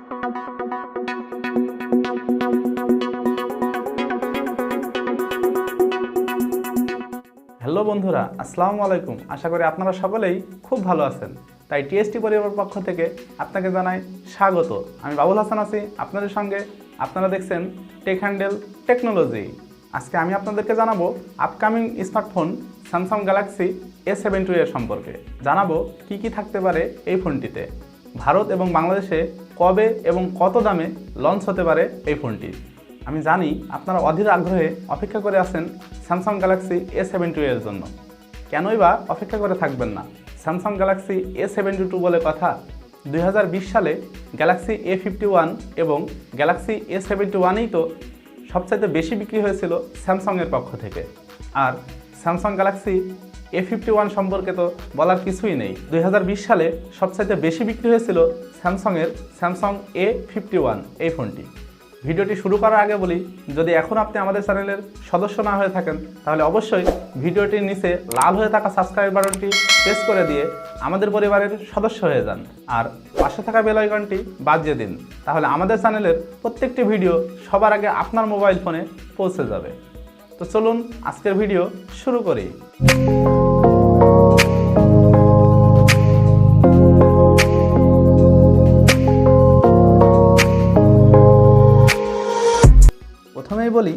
Hello বন্ধুরা, আসসালামু আলাইকুম। আশা করি আপনারা সকলেই খুব ভালো আছেন। তাই টিএসটি পরিবারের পক্ষ থেকে আপনাকে জানাই স্বাগত। আমি বাবুল হাসান আছি আপনাদের সঙ্গে। আপনারা দেখছেন টেক হ্যান্ডেল টেকনোলজি। আজকে আমি আপনাদেরকে জানাবো upcoming smartphone Samsung Galaxy A72 এর সম্পর্কে। জানাবো কি কি থাকতে পারে এই ফোনটিতে, ভারত এবং বাংলাদেশে কবে এবং কত দামে লঞ্চ হতে পারে এই ফোনটি। আমি জানি আপনারা অধীর আগ্রহে অপেক্ষা করে আছেন স্যামসাং গ্যালাক্সি A72 এর জন্য। কেনই বা অপেক্ষা করে থাকবেন না? স্যামসাং গ্যালাক্সি A72 বলে কথা। 2020 সালে গ্যালাক্সি A51 এবং গ্যালাক্সি A71ই তো সবচাইতে বেশি বিক্রি হয়েছিল স্যামসাংয়ের পক্ষ থেকে। আর স্যামসাং গ্যালাক্সি A51 সম্পর্কে তো বলার কিছুই নেই। 2020 সালে সবচাইতে বেশি বিক্রি হয়েছিল স্যামসাংয়ের স্যামসাং A51 এই ফোনটি। ভিডিওটি শুরু করার আগে বলি, যদি এখন আপনি আমাদের চ্যানেলের সদস্য না হয়ে থাকেন তাহলে অবশ্যই ভিডিওটির নিচে লাল হয়ে থাকা সাবস্ক্রাইব বাটনটি প্রেস করে দিয়ে আমাদের পরিবারের সদস্য হয়ে যান। আর পাশে থাকা বেল আইকনটি বাজিয়ে দিন, তাহলে আমাদের চ্যানেলের প্রত্যেকটি ভিডিও সবার আগে আপনার মোবাইল ফোনে পৌঁছে যাবে। তো চলুন আজকের ভিডিও শুরু করি। প্রথমেই বলি,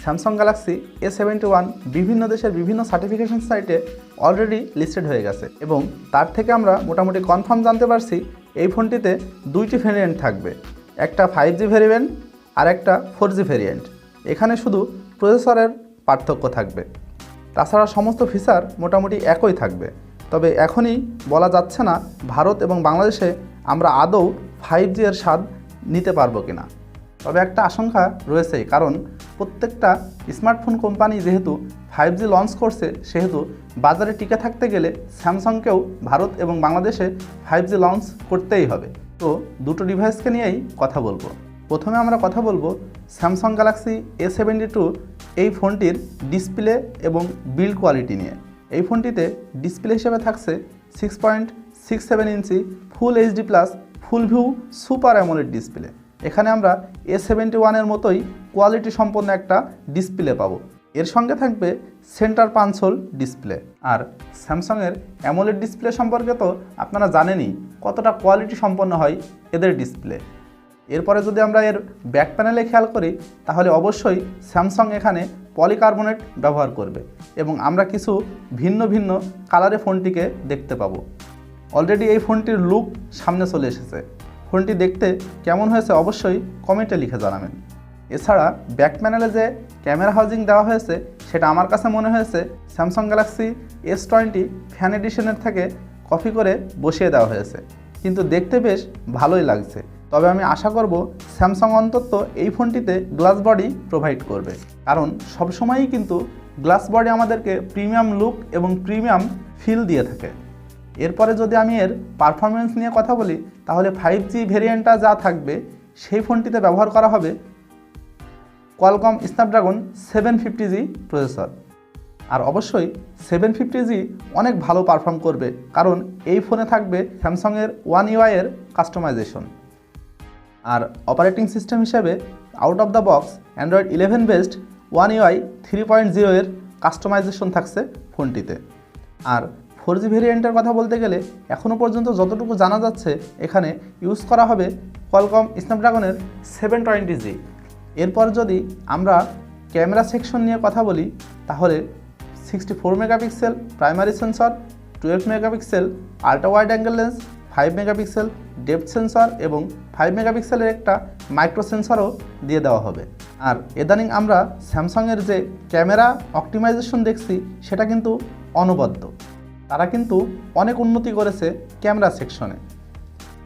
স্যামসাং গ্যালাক্সি A71 বিভিন্ন দেশের বিভিন্ন সার্টিফিকেশন সাইটে অলরেডি লিস্টেড হয়ে গেছে এবং তার থেকে আমরা মোটামুটি কনফার্ম জানতে পারছি এই ফোনটিতে দুইটি ভেরিয়েন্ট থাকবে, একটা 5G ভেরিয়েন্ট আর একটা 4G ভেরিয়েন্ট। এখানে শুধু প্রসেসরের পার্থক্য থাকবে, তাছাড়া সমস্ত ফিচার মোটামুটি একই থাকবে। তবে এখনই বলা যাচ্ছে না ভারত এবং বাংলাদেশে আমরা আদৌ 5G এর স্বাদ নিতে পারবো কিনা। তবে একটা আশঙ্কা রয়েছেই, কারণ প্রত্যেকটা স্মার্টফোন কোম্পানি যেহেতু 5G লঞ্চ করছে, সেহেতু বাজারে টিকে থাকতে গেলে স্যামসাংকেও ভারত এবং বাংলাদেশে 5G লঞ্চ করতেই হবে। তো দুটো ডিভাইসকে নিয়েই কথা বলবো। প্রথমে আমরা কথা বলবো স্যামসাং গ্যালাক্সি A72 এই ফোনটির ডিসপ্লে এবং বিল্ড কোয়ালিটি নিয়ে। এই ফোনটিতে ডিসপ্লে হিসেবে থাকছে 6.67 inch full HD plus full view super AMOLED display. এখানে আমরা A71 এর মতোই কোয়ালিটি সম্পন্ন একটা ডিসপ্লে পাবো। এর সঙ্গে থাকবে সেন্টার পাঞ্চহোল ডিসপ্লে। আর স্যামসাংয়ের অ্যামোলেড ডিসপ্লে সম্পর্কে তো আপনারা জানেনই কতটা কোয়ালিটি সম্পন্ন হয় এদের ডিসপ্লে। এরপরে যদি আমরা এর ব্যাক প্যানেলে খেয়াল করি তাহলে অবশ্যই স্যামসাং এখানে পলিকার্বনেট ব্যবহার করবে এবং আমরা কিছু ভিন্ন ভিন্ন কালারে ফোনটিকে দেখতে পাবো। অলরেডি এই ফোনটির লুক সামনে চলে এসেছে। ফোনটি দেখতে কেমন হয়েছে অবশ্যই কমেন্টে লিখে জানাবেন। এছাড়া ব্যাক প্যানেলে যে ক্যামেরা হাউজিং দেওয়া হয়েছে সেটা আমার কাছে মনে হয়েছে স্যামসাং গ্যালাক্সি S20 ফ্যান এডিশনের থেকে কপি করে বসিয়ে দেওয়া হয়েছে, কিন্তু দেখতে বেশ ভালোই লাগছে। তবে আমি আশা করব স্যামসাং অন্তত এই ফোনটিতে গ্লাস বডি প্রোভাইড করবে, কারণ সবসময়ই কিন্তু গ্লাস বডি আমাদেরকে প্রিমিয়াম লুক এবং প্রিমিয়াম ফিল দিয়ে থাকে। এরপরে যদি আমি এর পারফরমেন্স নিয়ে কথা বলি তাহলে 5G ভেরিয়েন্টটা যা থাকবে সেই ফোনটিতে ব্যবহার করা হবে কোয়ালকম স্ন্যাপড্রাগন 750G প্রসেসর। আর অবশ্যই 750G অনেক ভালো পারফর্ম করবে, কারণ এই ফোনে থাকবে স্যামসাংয়ের One UI এর কাস্টমাইজেশন। আর অপারেটিং সিস্টেম হিসেবে out of the box Android 11 based One UI 3.0 এর কাস্টমাইজেশন থাকছে ফোনটিতে। আর 4G ভেরিয়েন্টের কথা বলতে গেলে এখনও পর্যন্ত যতটুকু জানা যাচ্ছে এখানে ইউজ করা হবে কোয়ালকম স্ন্যাপড্রাগনের 720G। এরপর যদি আমরা ক্যামেরা সেকশন নিয়ে কথা বলি তাহলে 64 megapixel primary sensor, 12 megapixel ultra wide angle lens, 5 megapixel depth sensor এবং 5 মেগাপিক্সেলের একটা মাইক্রো সেন্সরও দিয়ে দেওয়া হবে। আর ইদানিং আমরা স্যামসাংয়ের যে ক্যামেরা অপটিমাইজেশন দেখছি সেটা কিন্তু অনবদ্য। তারা কিন্তু অনেক উন্নতি করেছে ক্যামেরা সেকশনে।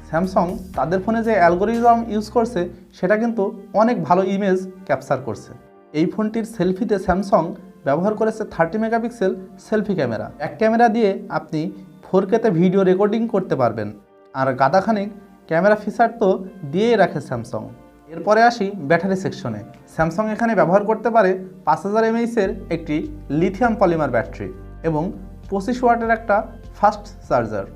স্যামসাং তাদের ফোনে যে অ্যালগোরিদম ইউজ করছে সেটা কিন্তু অনেক ভালো ইমেজ ক্যাপচার করছে। এই ফোনটির সেলফিতে স্যামসাং ব্যবহার করেছে 30 মেগাপিক্সেল সেলফি ক্যামেরা। এক ক্যামেরা দিয়ে আপনি 4Kতে ভিডিও রেকর্ডিং করতে পারবেন। আর গাদাখানিক ক্যামেরা ফিচার তো দিয়েই রাখে স্যামসাং। এরপরে আসি ব্যাটারি সেকশনে। স্যামসাং এখানে ব্যবহার করতে পারে 5000 mAh একটি লিথিয়াম পলিমার ব্যাটারি এবং 25 ওয়াটের একটা ফাস্ট চার্জার।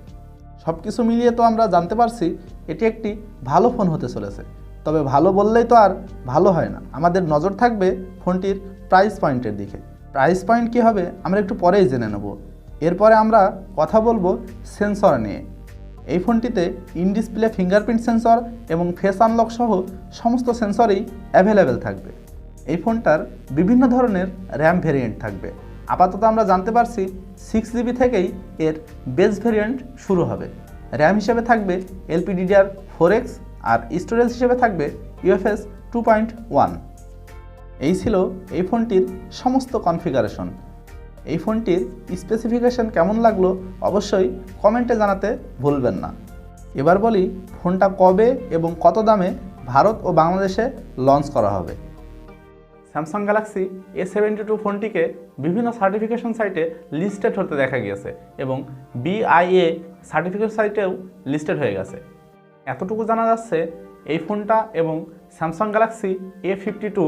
সব কিছু মিলিয়ে তো আমরা জানতে পারছি এটি একটি ভালো ফোন হতে চলেছে। তবে ভালো বললেই তো আর ভালো হয় না, আমাদের নজর থাকবে ফোনটির প্রাইস পয়েন্টের দিকে। প্রাইস পয়েন্ট কী হবে আমরা একটু পরেই জেনে নেব। এরপরে আমরা কথা বলবো সেন্সর নিয়ে। এই ফোনটিতে ইন ডিসপ্লে ফিঙ্গারপ্রিন্ট সেন্সর এবং ফেস আনলক সহ সমস্ত সেন্সরই অ্যাভেলেবেল থাকবে। এই ফোনটার বিভিন্ন ধরনের র্যাম ভেরিয়েন্ট থাকবে। আপাতত আমরা জানতে পারছি 6GB থেকেই এর বেস ভেরিয়েন্ট শুরু হবে। র্যাম হিসেবে থাকবে LPDDR4X আর স্টোরেজ হিসেবে থাকবে UFS 2.1। এই ছিল এই ফোনটির সমস্ত কনফিগারেশন। এই ফোনটির স্পেসিফিকেশন কেমন লাগলো অবশ্যই কমেন্টে জানাতে ভুলবেন না। এবার বলি ফোনটা কবে এবং কত দামে ভারত ও বাংলাদেশে লঞ্চ করা হবে। স্যামসাং গ্যালাক্সি A72 ফোনটিকে বিভিন্ন সার্টিফিকেশন সাইটে লিস্টেড হতে দেখা গিয়েছে এবং BIA সার্টিফিকেট সাইটেও লিস্টেড হয়ে গেছে। এতটুকু জানা যাচ্ছে এই ফোনটা এবং স্যামসাং গ্যালাক্সি A52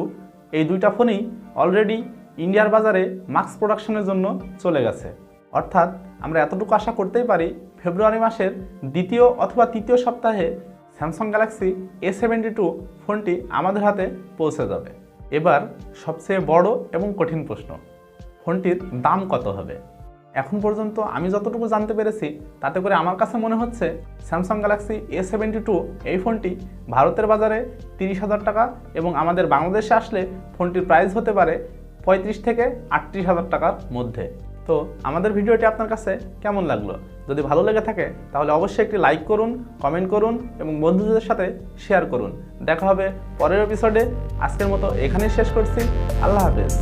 এই দুইটা ফোনই অলরেডি ইন্ডিয়ার বাজারে মাস প্রোডাকশনের জন্য চলে গেছে। অর্থাৎ আমরা এতটুকু আশা করতেই পারি ফেব্রুয়ারি মাসের দ্বিতীয় অথবা তৃতীয় সপ্তাহে স্যামসাং গ্যালাক্সি A72 ফোনটি আমাদের হাতে পৌঁছে যাবে। এবার সবচেয়ে বড় এবং কঠিন প্রশ্ন, ফোনটির দাম কত হবে? এখন পর্যন্ত আমি যতটুকু জানতে পেরেছি তাতে করে আমার কাছে মনে হচ্ছে স্যামসাং গ্যালাক্সি A72 এই ফোনটি ভারতের বাজারে 30,000 টাকা এবং আমাদের বাংলাদেশে আসলে ফোনটির প্রাইস হতে পারে 35 থেকে 38,000 টাকার মধ্যে। তো আমাদের ভিডিওটি আপনার কাছে কেমন লাগলো? যদি ভালো লেগে থাকে তাহলে অবশ্যই একটি লাইক করুন, কমেন্ট করুন এবং বন্ধুদের সাথে শেয়ার করুন। দেখা হবে পরের এপিসোডে। আজকের মতো এখানেই শেষ করছি। আল্লাহ হাফেজ।